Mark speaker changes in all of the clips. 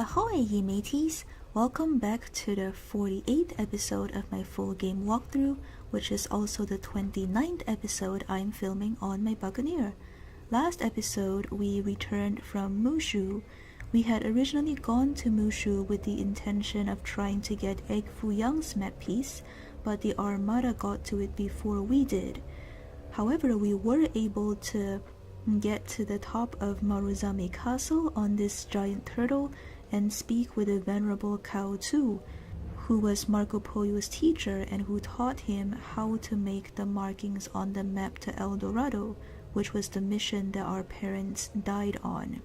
Speaker 1: Ahoy, ye mateys! Welcome back to the 48th episode of my full game walkthrough, which is also the 29th episode I'm filming on my buccaneer. Last episode, we returned from Mushu. We had originally gone to Mushu with the intention of trying to get Egg Foo Young's map piece, but the Armada got to it before we did. However, we were able to get to the top of Maruzame Castle on this giant turtle and speak with the venerable Kao-Tu, who was Marco Polo's teacher and who taught him how to make the markings on the map to El Dorado, which was the mission that our parents died on.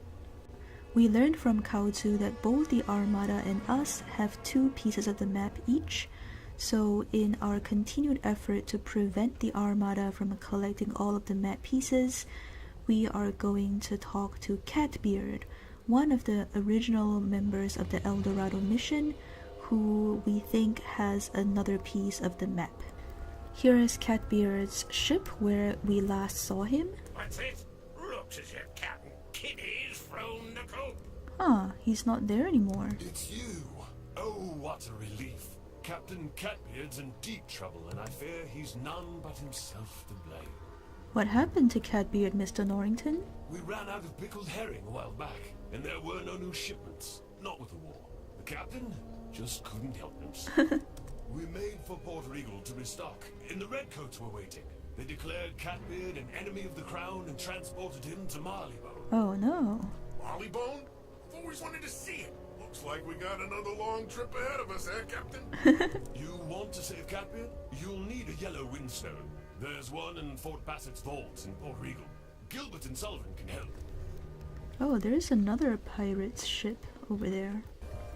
Speaker 1: We learned from Kao-Tu that both the Armada and us have 2 pieces of the map each, so in our continued effort to prevent the Armada from collecting all of the map pieces, we are going to talk to Catbeard, one of the original members of the El Dorado mission, who we think has another piece of the map. Here is Catbeard's ship where we last saw him.
Speaker 2: What's it? Looks as if Captain Kitty's thrown the coop.
Speaker 1: Huh, he's not there anymore.
Speaker 3: It's you! Oh, what a relief. Captain Catbeard's in deep trouble, and I fear he's none but himself to blame.
Speaker 1: What happened to Catbeard, Mr. Norrington?
Speaker 3: We ran out of pickled herring a while back, and there were no new shipments. Not with the war. The captain just couldn't help himself. We made for Port Regal to restock, and the redcoats were waiting. They declared Catbeard an enemy of the crown and transported him to Marleybone.
Speaker 1: Oh no.
Speaker 4: Marleybone? I've always wanted to see it. Looks like we got another long trip ahead of us, Captain?
Speaker 3: You want to save Catbeard? You'll need a yellow windstone. There's one in Fort Bassett's vaults in Port Regal. Gilbert and Sullivan can help.
Speaker 1: Oh, there's another pirate's ship over there.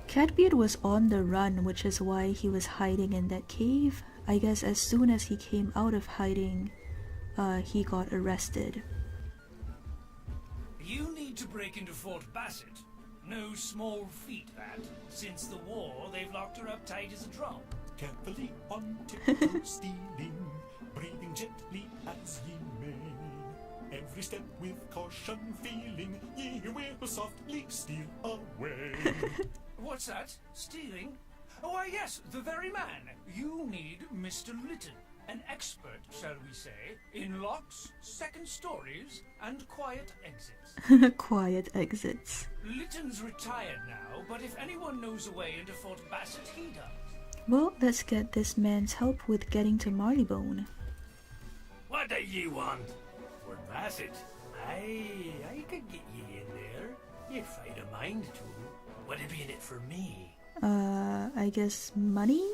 Speaker 1: Catbeard was on the run, which is why he was hiding in that cave. I guess as soon as he came out of hiding, he got arrested.
Speaker 5: You need to break into Fort Bassett. No small feat, that. Since the war, they've locked her up tight as a drum.
Speaker 6: Carefully on tiptoe stealing, breathing gently as ye may. Every step with caution feeling, ye will softly steal away.
Speaker 5: What's that? Stealing? Oh, why yes, the very man. You need Mr. Lytton, an expert, shall we say, in locks, second stories, and quiet exits.
Speaker 1: Quiet exits.
Speaker 5: Lytton's retired now, but if anyone knows a way into Fort Bassett, he does.
Speaker 1: Well, let's get this man's help with getting to Marleybone.
Speaker 2: What do ye want? Fort Bassett? I could get ye in there, if I'd a mind to. What'd be in it for me?
Speaker 1: I guess money?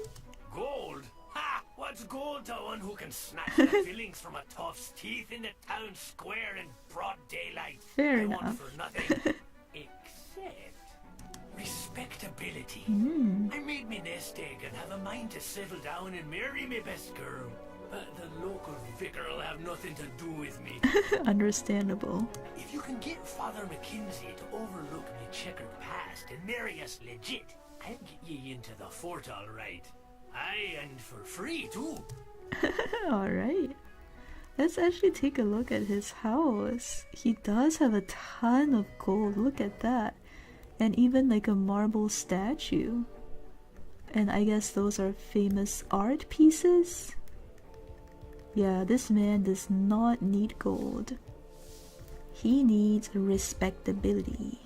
Speaker 2: Gold? Ha! What's gold to one who can snatch the fillings from a tough's teeth in the town square in broad daylight?
Speaker 1: Fair
Speaker 2: I
Speaker 1: enough.
Speaker 2: want for nothing. Except respectability. I made me nest egg and have a mind to settle down and marry me best girl. But the local vicar'll have nothing to do with me.
Speaker 1: Understandable.
Speaker 2: If you can get Father Mackenzie to overlook me checkered past and marry us legit, I'll get ye into the fort all right. Aye, and for free too.
Speaker 1: Alright. Let's actually take a look at his house. He does have a ton of gold, look at that. And even like a marble statue. And I guess those are famous art pieces? Yeah, this man does not need gold. He needs respectability.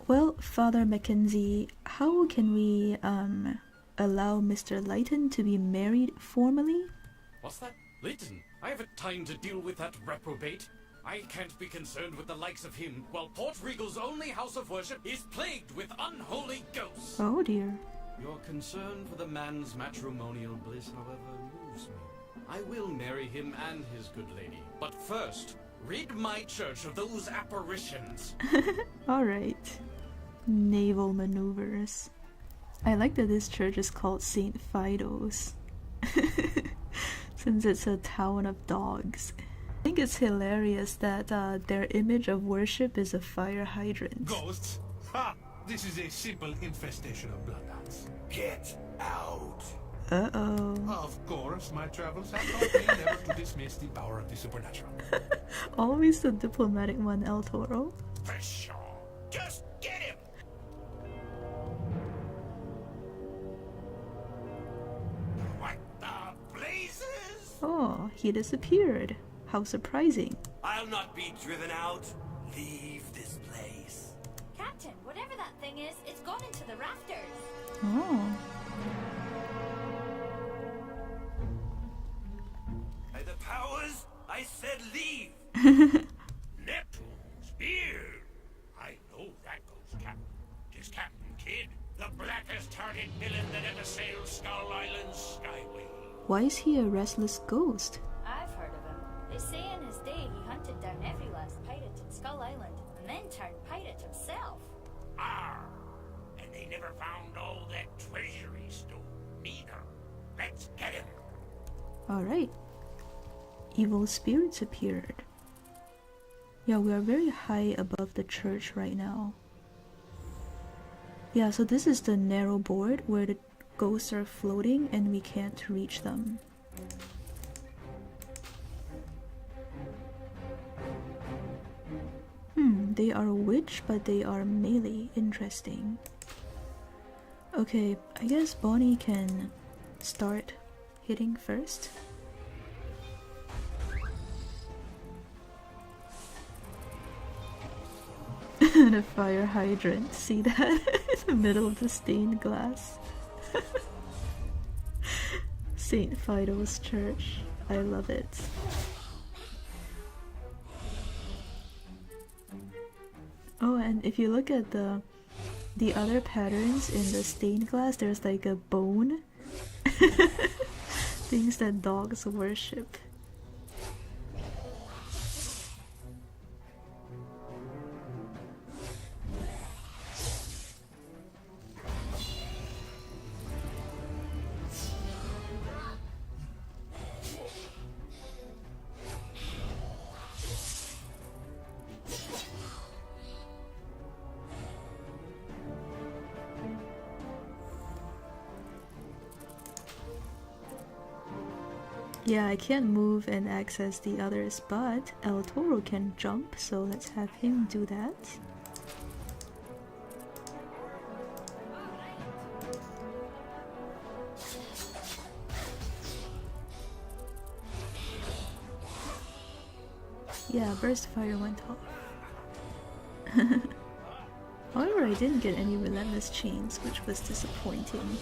Speaker 1: Well, Father Mackenzie, how can we allow Mr. Lytton to be married formally?
Speaker 7: What's that? Lytton? I haven't time to deal with that reprobate. I can't be concerned with the likes of him while Port Regal's only house of worship is plagued with unholy ghosts.
Speaker 1: Oh dear.
Speaker 7: Your concern for the man's matrimonial bliss, however, moves me. I will marry him and his good lady. But first, rid my church of those apparitions.
Speaker 1: Alright. Naval maneuvers. I like that this church is called St. Fido's. Since it's a town of dogs. I think it's hilarious that their image of worship is a fire hydrant.
Speaker 6: Ghosts? Ha! This is a simple infestation of bloodhounds.
Speaker 4: Get out!
Speaker 1: Uh-oh.
Speaker 6: Of course, my travels have taught me never to dismiss the power of the supernatural.
Speaker 1: Always the diplomatic one, El Toro.
Speaker 2: For sure. Just get him!
Speaker 1: Oh, he disappeared. How surprising.
Speaker 8: I'll not be driven out. Leave this place.
Speaker 9: Captain, whatever that thing is, it's gone into the rafters.
Speaker 1: Oh.
Speaker 8: By the powers, I said leave.
Speaker 4: Neptune's beard. I know that ghost, Captain. 'Tis Captain Kidd, the blackest-hearted villain that ever sailed Skull Island's skyway.
Speaker 1: Why is he a restless ghost?
Speaker 9: I've heard of him. They say in his day he hunted down every last pirate in Skull Island, and then turned pirate himself.
Speaker 4: Arr! And they never found all that treasure he stole, neither. Let's get him.
Speaker 1: Alright. Evil spirits appeared. Yeah, we are very high above the church right now. Yeah, so this is the narrow board where the ghosts are floating and we can't reach them. They are a witch, but they are melee. Interesting. Okay, I guess Bonnie can start hitting first. The fire hydrant, see that? In the middle of the stained glass. Saint Fido's church. I love it. Oh, and if you look at the other patterns in the stained glass, there's like a bone. Things that dogs worship. Yeah, I can't move and access the others, but El Toro can jump, so let's have him do that. Yeah, burst fire went off. However, I didn't get any relentless chains, which was disappointing.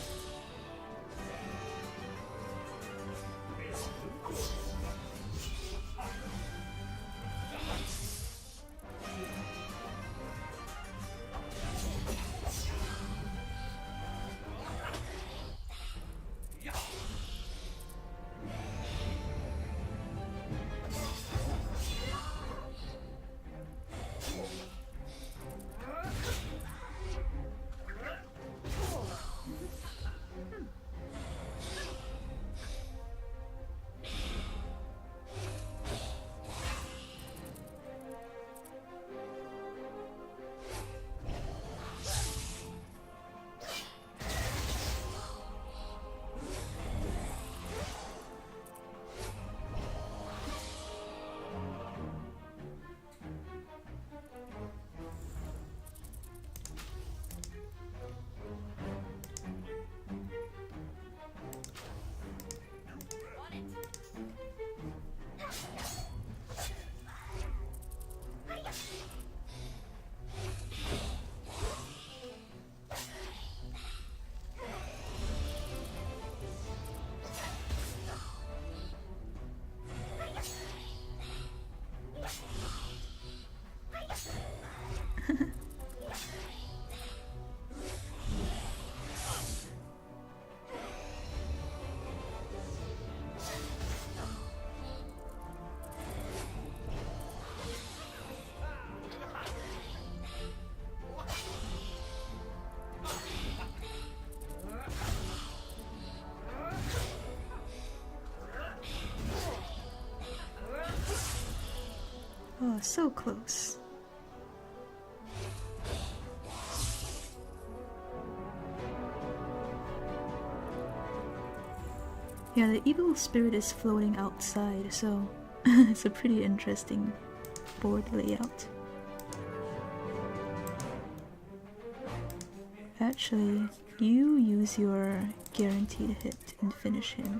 Speaker 1: Oh, so close. Yeah, the evil spirit is floating outside, so it's a pretty interesting board layout. Actually, you use your guaranteed hit and finish him.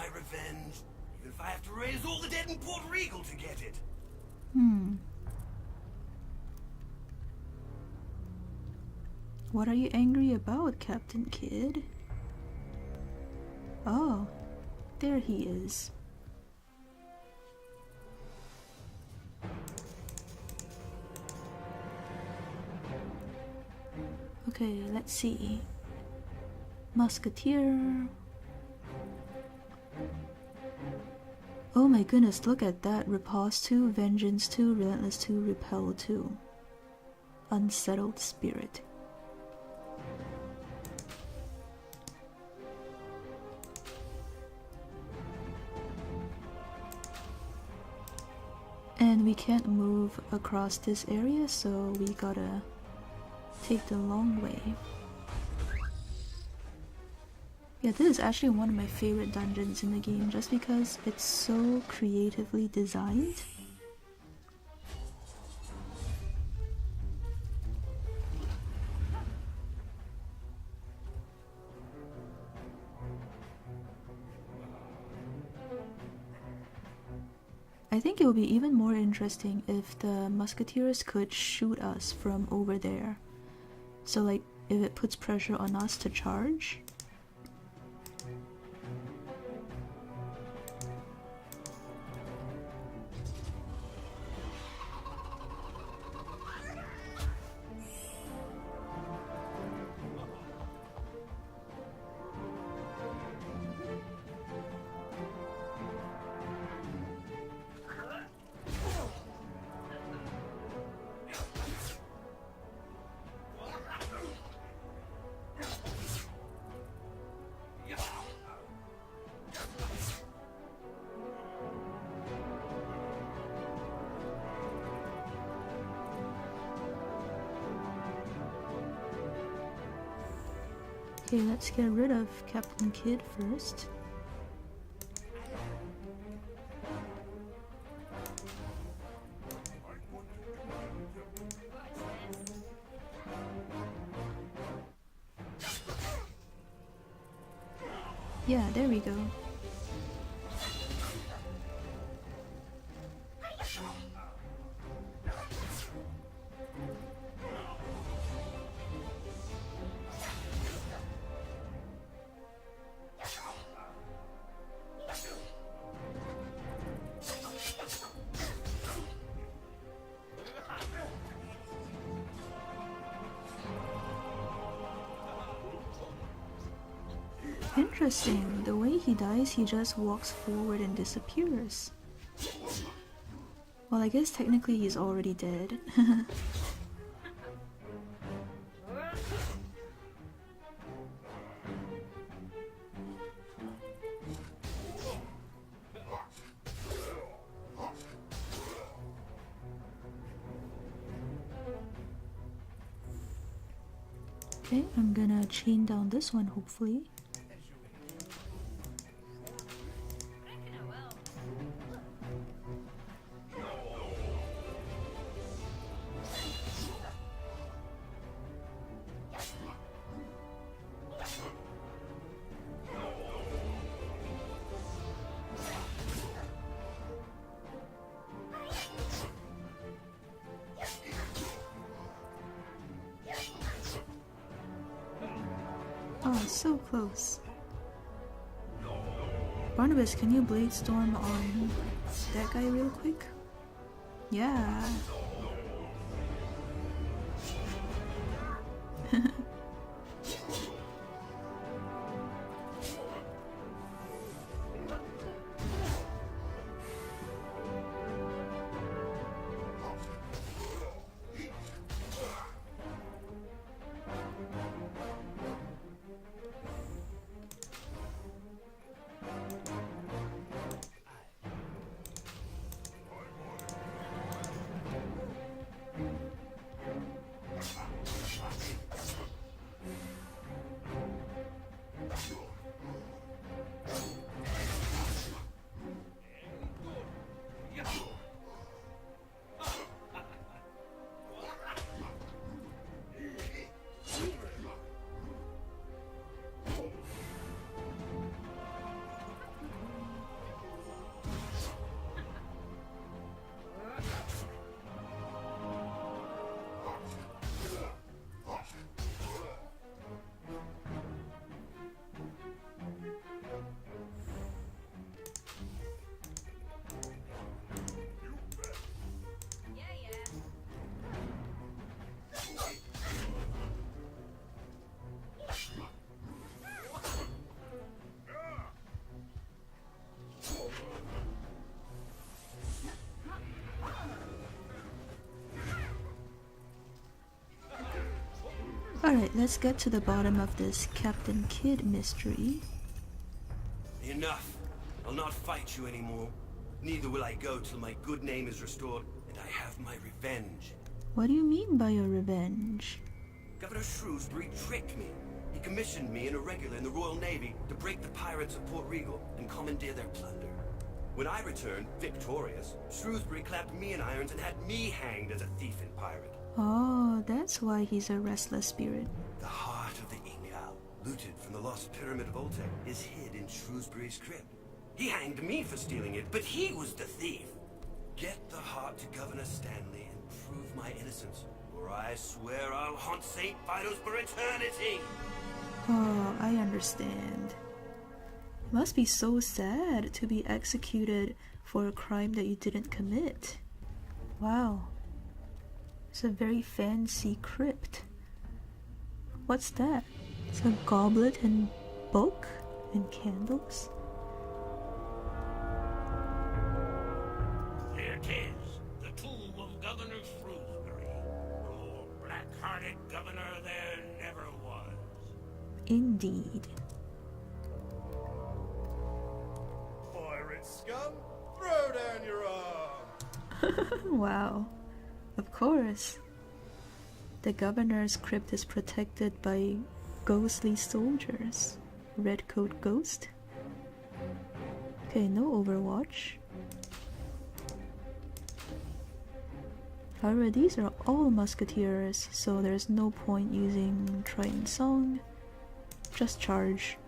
Speaker 8: my revenge, even if I have to raise all the dead in Port Regal to get it.
Speaker 1: What are you angry about, Captain Kidd? Oh, there he is. Okay, let's see. Musketeer. Oh my goodness, look at that. Repulse 2, Vengeance 2, Relentless 2, Repel 2. Unsettled Spirit. And we can't move across this area, so we gotta take the long way. Yeah, this is actually one of my favorite dungeons in the game just because it's so creatively designed. I think it would be even more interesting if the musketeers could shoot us from over there. So like, if it puts pressure on us to charge. Okay, let's get rid of Captain Kidd first. Yeah, there we go. Interesting. The way he dies, he just walks forward and disappears. Well, I guess technically he's already dead. Okay, I'm gonna chain down this one, hopefully. Oh, so close. Barnabas, can you blade storm on that guy real quick? Yeah. Alright, let's get to the bottom of this Captain Kidd mystery.
Speaker 8: Enough. I'll not fight you anymore. Neither will I go till my good name is restored and I have my revenge.
Speaker 1: What do you mean by your revenge?
Speaker 8: Governor Shrewsbury tricked me. He commissioned me an irregular in the Royal Navy to break the pirates of Port Regal and commandeer their plunder. When I returned, victorious, Shrewsbury clapped me in irons and had me hanged as a thief and pirate.
Speaker 1: Oh, that's why he's a restless spirit.
Speaker 8: The heart of the Ingal, looted from the lost pyramid of Oltec, is hid in Shrewsbury's crypt. He hanged me for stealing it, but he was the thief. Get the heart to Governor Stanley and prove my innocence, or I swear I'll haunt St. Fido's for eternity!
Speaker 1: Oh, I understand. It must be so sad to be executed for a crime that you didn't commit. Wow. It's a very fancy crypt. What's that? It's a goblet and book and candles.
Speaker 4: There it is, the tomb of Governor Shrewsbury. The more black-hearted governor there never was.
Speaker 1: Indeed.
Speaker 6: Pirate scum, throw down your arm!
Speaker 1: Wow. Of course. The governor's crypt is protected by ghostly soldiers. Redcoat ghost. Okay, no Overwatch. However, these are all musketeers, so there's no point using Triton Song. Just charge.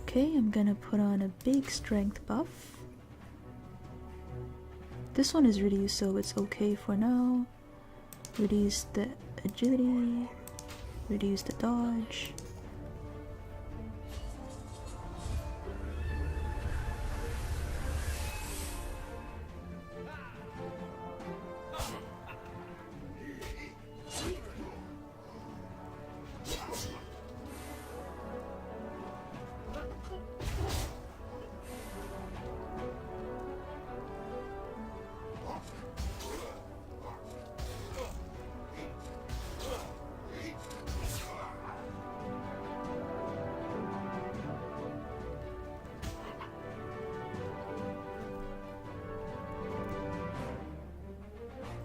Speaker 1: Okay, I'm gonna put on a big strength buff. This one is reduced, so it's okay for now. Reduce the agility, reduce the dodge.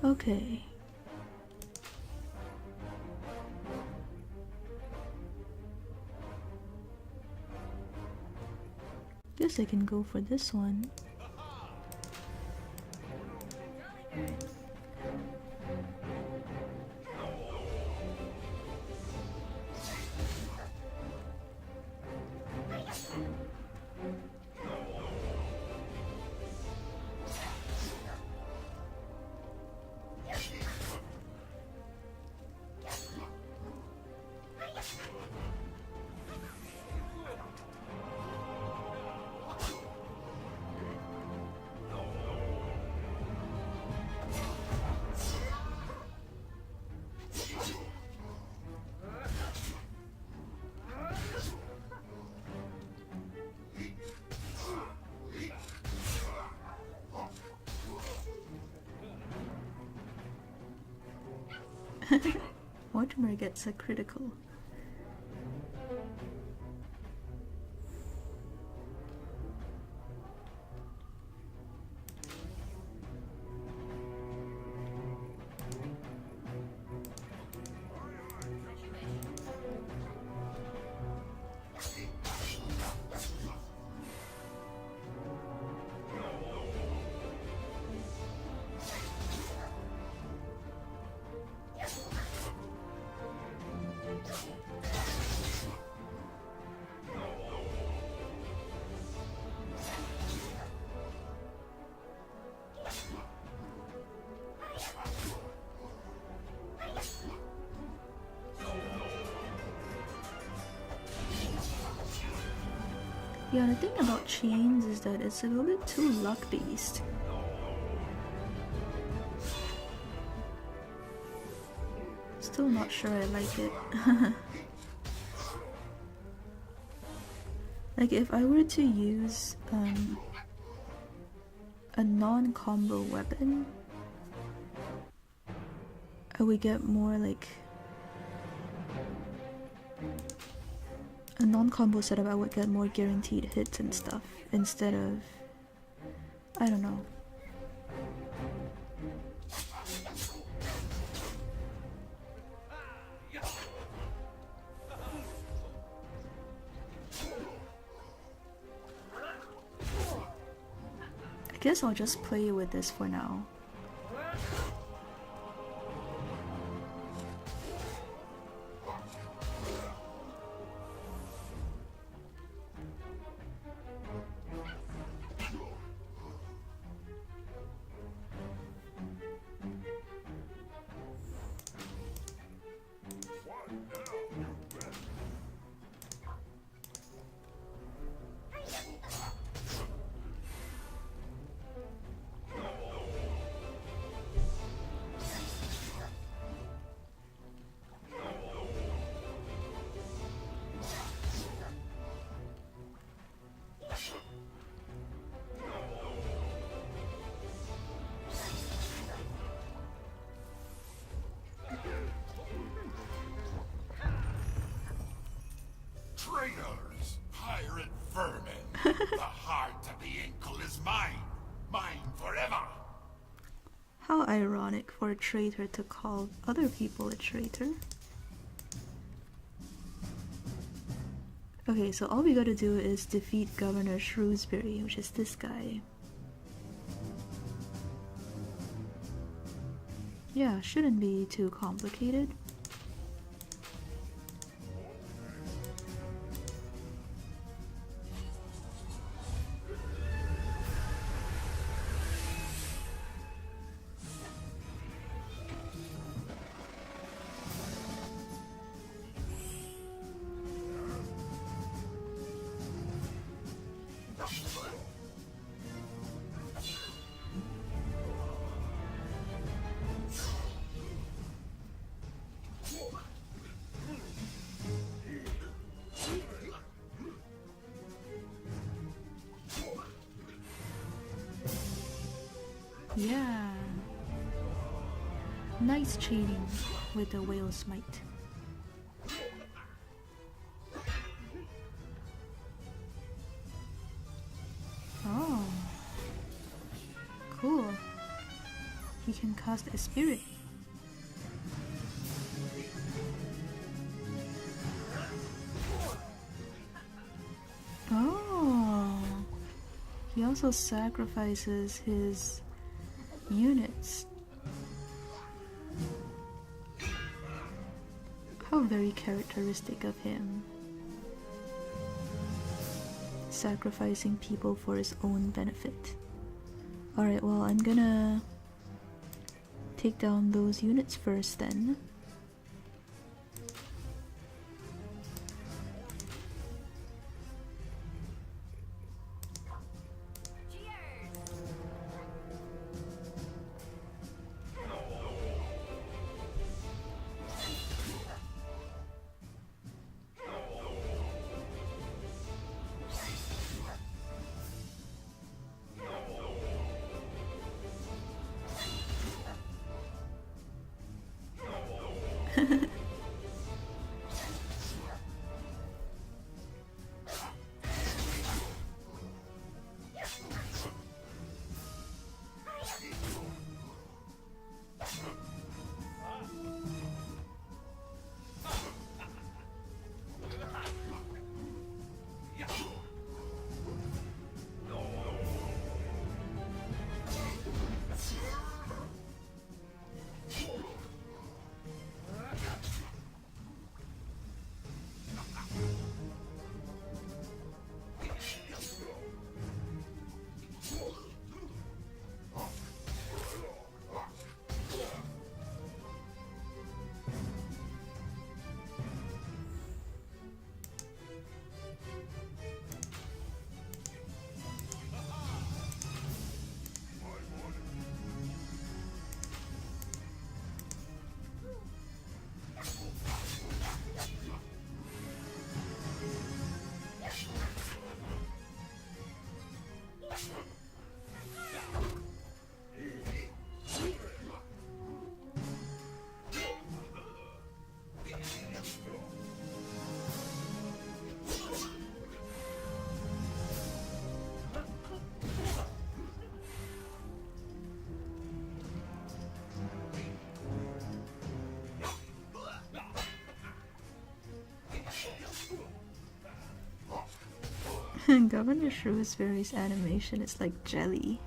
Speaker 1: Okay. Guess I can go for this one. Mortimer gets a critical. Yeah, the thing about chains is that it's a little bit too luck-based. Still not sure I like it. Like, if I were to use a non-combo weapon, I would get more like a non-combo setup. I would get more guaranteed hits and stuff instead of, I don't know. I guess I'll just play with this for now.
Speaker 4: Traitors! Pirate vermin! The heart of the Inkle is mine! Mine forever!
Speaker 1: How ironic for a traitor to call other people a traitor. Okay, so all we gotta do is defeat Governor Shrewsbury, which is this guy. Yeah, shouldn't be too complicated. Yeah. Nice chaining with the whale smite. Oh. Cool. He can cast a spirit. Oh. He also sacrifices his units. How very characteristic of him. Sacrificing people for his own benefit. Alright, well, I'm gonna take down those units first then. Governor Shrewsbury's animation is like jelly.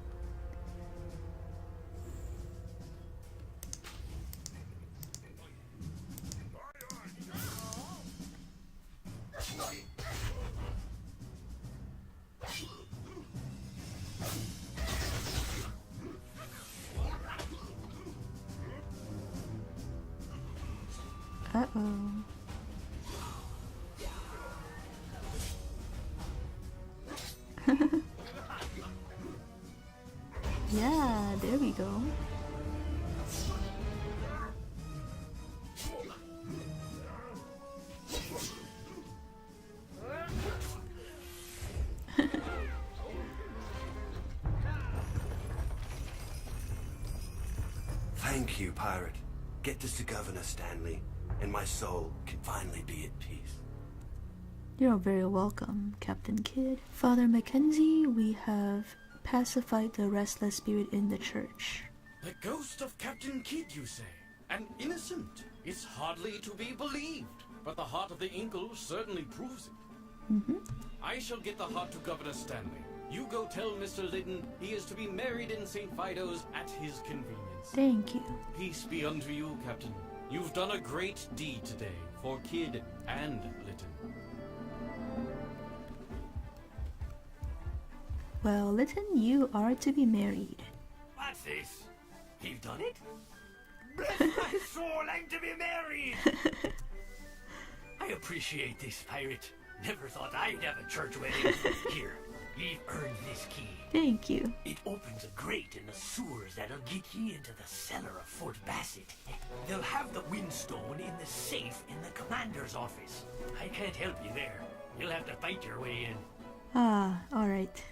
Speaker 1: Uh-oh. Yeah, there we go.
Speaker 8: Thank you, pirate. Get this to Governor Stanley, and my soul can finally be at peace.
Speaker 1: You're very welcome, Captain Kidd. Father Mackenzie, we have pacified the restless spirit in the church.
Speaker 7: The ghost of Captain Kidd, you say? And innocent? It's hardly to be believed. But the heart of the Inkle certainly proves it. I shall get the heart to Governor Stanley. You go tell Mr. Liddon he is to be married in St. Fido's at his convenience.
Speaker 1: Thank you.
Speaker 7: Peace be unto you, Captain. You've done a great deed today for Kidd and Liddon.
Speaker 1: Well, Lytton, you are to be married.
Speaker 2: What's this? You've done it? Bless my soul, I'm to be married! I appreciate this, pirate. Never thought I'd have a church wedding. Here, you've earned this key.
Speaker 1: Thank you.
Speaker 2: It opens a grate in the sewers that'll get ye into the cellar of Fort Bassett. They'll have the windstone in the safe in the commander's office. I can't help you there. You'll have to fight your way in.
Speaker 1: Ah, alright.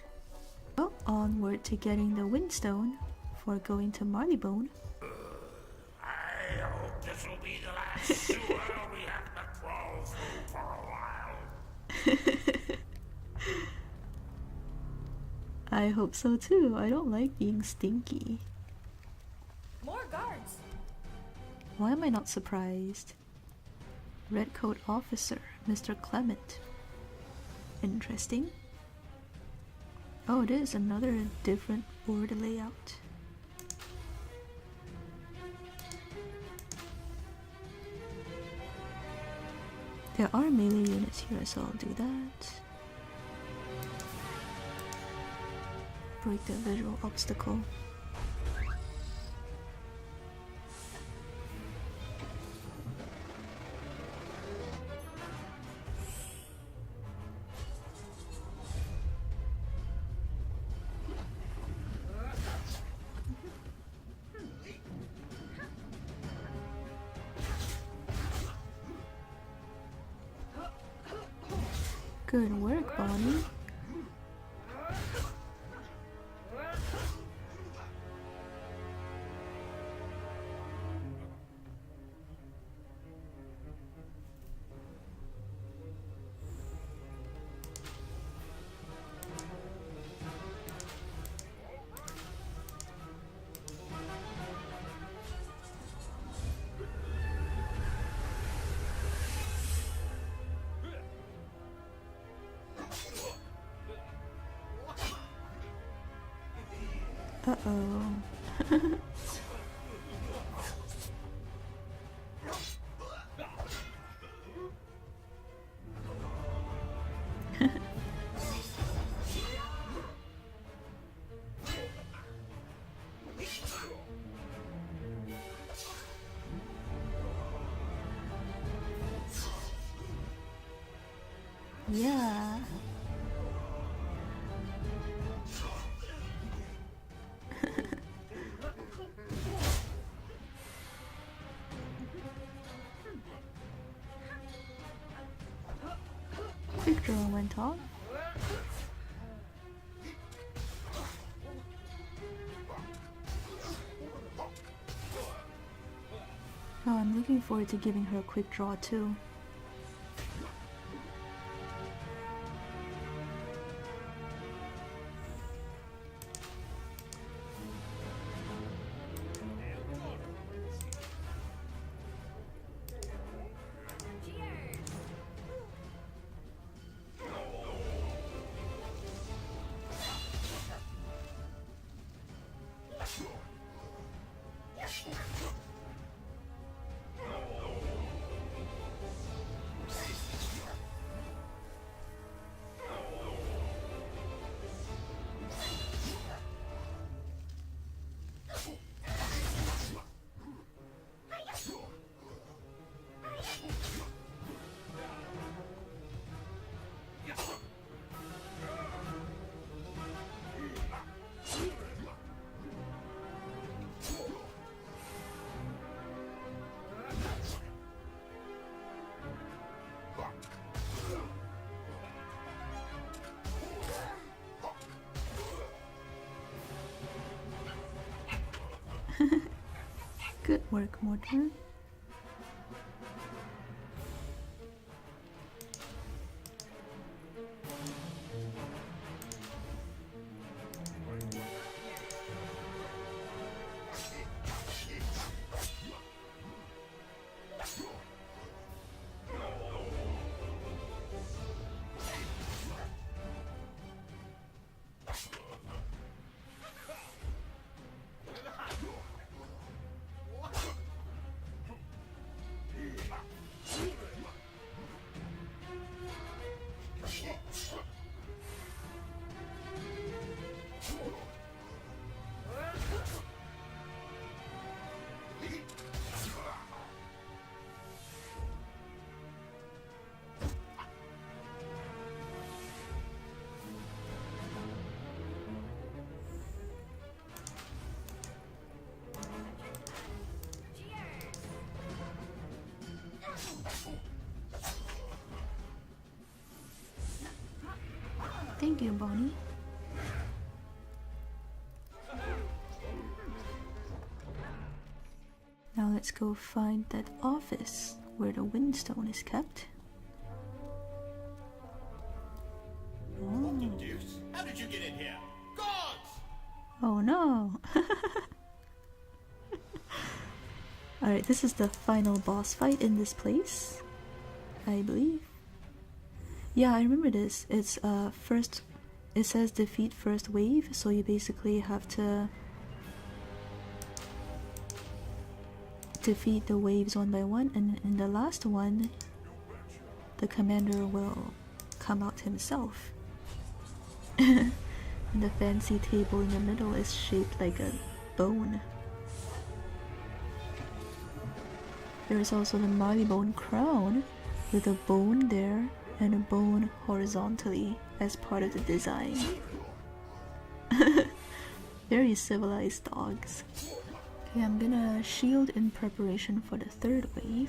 Speaker 1: Well, onward to getting the windstone for going to Marleybone.
Speaker 4: I hope this'll be the last sewer we have to crawl through for a while.
Speaker 1: I hope so too. I don't like being stinky.
Speaker 9: More guards.
Speaker 1: Why am I not surprised? Redcoat officer, Mr. Clement. Interesting. Oh, it is another different board layout. There are melee units here, so I'll do that. Break the visual obstacle. Good work, Bonnie. Uh-oh. Yeah. Quick draw went off. Oh, I'm looking forward to giving her a quick draw too. Good work, Mortimer. Thank you, Bonnie. Now let's go find that office where the windstone is kept.
Speaker 4: What the deuce? How did you get in here? Gods!
Speaker 1: Oh no! Alright, this is the final boss fight in this place, I believe. Yeah, I remember this. It's first, it says defeat first wave, so you basically have to defeat the waves one by one, and in the last one, the commander will come out himself. And the fancy table in the middle is shaped like a bone. There's also the Marleybone crown with a bone there and a bone horizontally as part of the design. Very civilized dogs. Okay, I'm gonna shield in preparation for the third wave.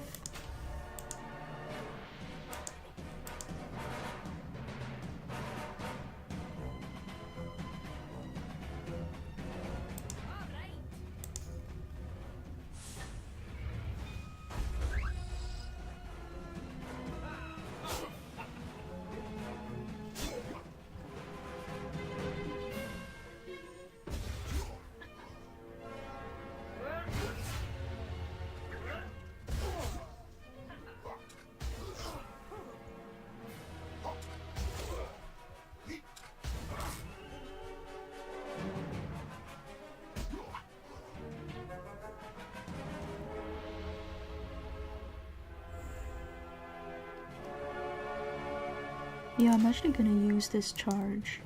Speaker 1: Yeah, I'm actually gonna use this charge.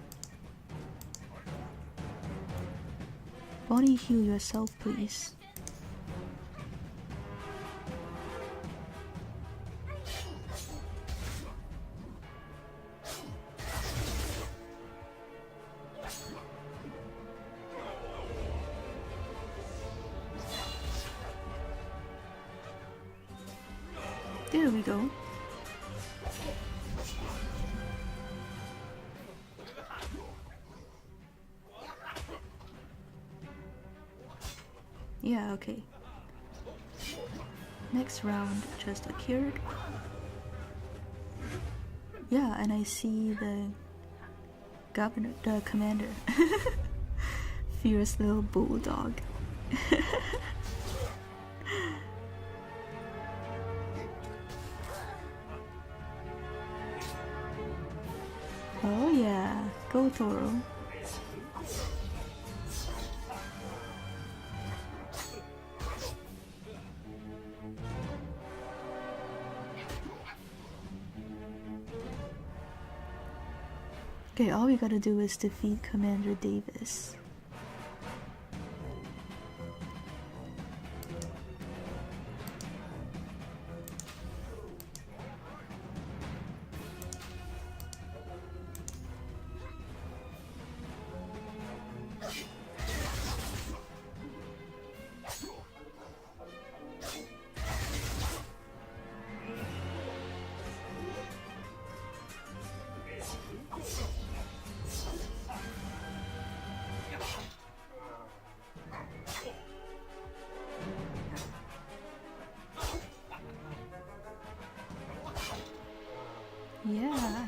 Speaker 1: Bonnie, heal yourself, please. There we go. Yeah, okay. next round just occurred. Yeah, and I see the commander. Fierce little bulldog. Oh yeah, go Toro. Okay, all we gotta do is defeat Commander Davis. Yeah.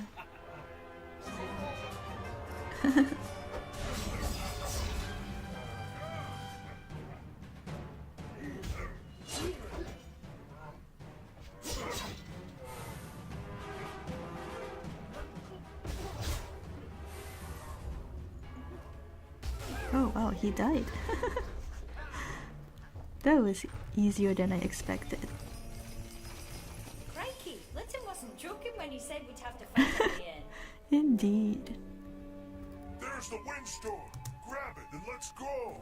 Speaker 1: Oh wow, he died. That was easier than I expected.
Speaker 9: Crikey, Lytton wasn't joking when he said we'd have to fight at the end.
Speaker 1: Indeed.
Speaker 3: There's the windstone. Grab it and let's go.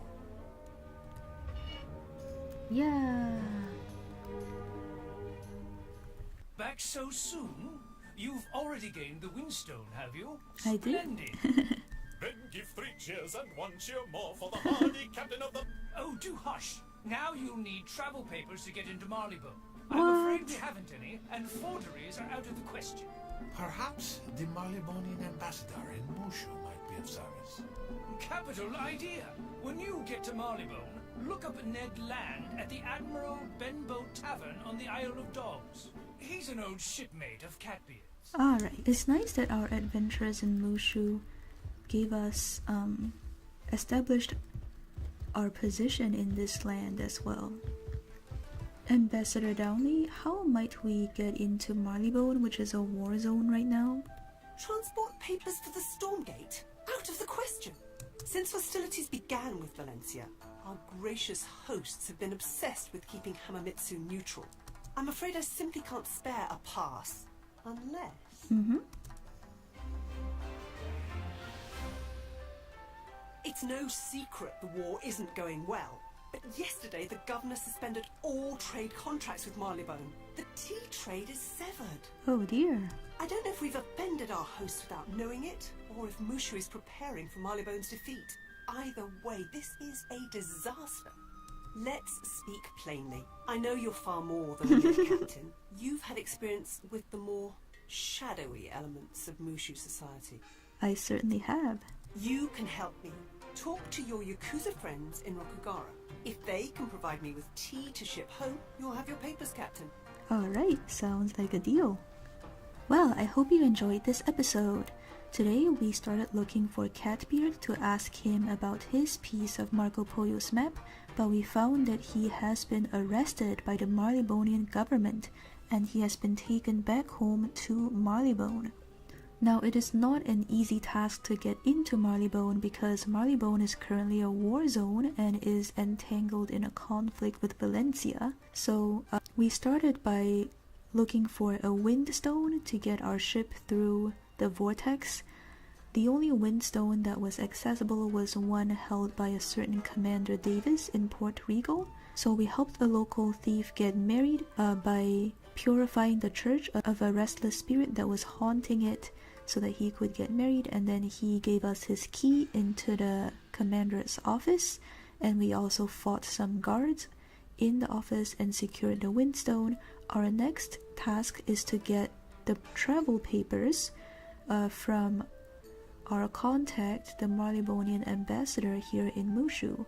Speaker 1: Yeah.
Speaker 5: Back so soon? You've already gained the windstone, have you?
Speaker 1: I did.
Speaker 5: Splendid.
Speaker 6: Then give 3 cheers and 1 cheer more for the hardy captain of the...
Speaker 5: Oh, do hush. Now you'll need travel papers to get into Marleybone. I'm afraid we haven't any, and forgeries are out of the question.
Speaker 10: Perhaps the Marleybonian ambassador in Mushu might be of service.
Speaker 5: Capital idea. When you get to Marleybone, look up Ned Land at the Admiral Benbow Tavern on the Isle of Dogs. He's an old shipmate of Catbeard's.
Speaker 1: Alright, it's nice that our adventures in Mushu gave us, established our position in this land as well. Ambassador Downley, how might we get into Marleybone, which is a war zone right now?
Speaker 11: Transport papers for the Stormgate? Out of the question! Since hostilities began with Valencia, our gracious hosts have been obsessed with keeping Hamamitsu neutral. I'm afraid I simply can't spare a pass. Unless... It's no secret the war isn't going well. But yesterday the governor suspended all trade contracts with Marleybone. The tea trade is severed.
Speaker 1: Oh dear.
Speaker 11: I don't know if we've offended our hosts without knowing it, or if Mushu is preparing for Marleybone's defeat. Either way, this is a disaster. Let's speak plainly. I know you're far more than a mere captain. You've had experience with the more shadowy elements of Mushu society.
Speaker 1: I certainly have.
Speaker 11: You can help me. Talk to your Yakuza friends in Rokugara. If they can provide me with tea to ship home, you'll have your papers, Captain.
Speaker 1: Alright, sounds like a deal. Well, I hope you enjoyed this episode. Today we started looking for Catbeard to ask him about his piece of Marco Polo's map, but we found that he has been arrested by the Marleybonian government and he has been taken back home to Marleybone. Now, it is not an easy task to get into Marleybone because Marleybone is currently a war zone and is entangled in a conflict with Valencia. So we started by looking for a windstone to get our ship through the vortex. The only windstone that was accessible was one held by a certain Commander Davis in Port Regal. So we helped a local thief get married by purifying the church of a restless spirit that was haunting it, so that he could get married, and then he gave us his key into the commander's office, and we also fought some guards in the office and secured the windstone. Our next task is to get the travel papers from our contact, the Marleybonian ambassador here in Mushu,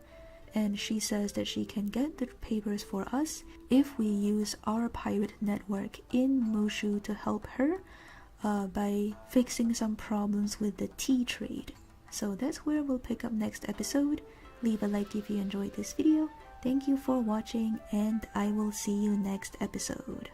Speaker 1: and she says that she can get the papers for us if we use our pirate network in Mushu to help her by fixing some problems with the tea trade. So that's where we'll pick up next episode. Leave a like if you enjoyed this video. Thank you for watching, and I will see you next episode.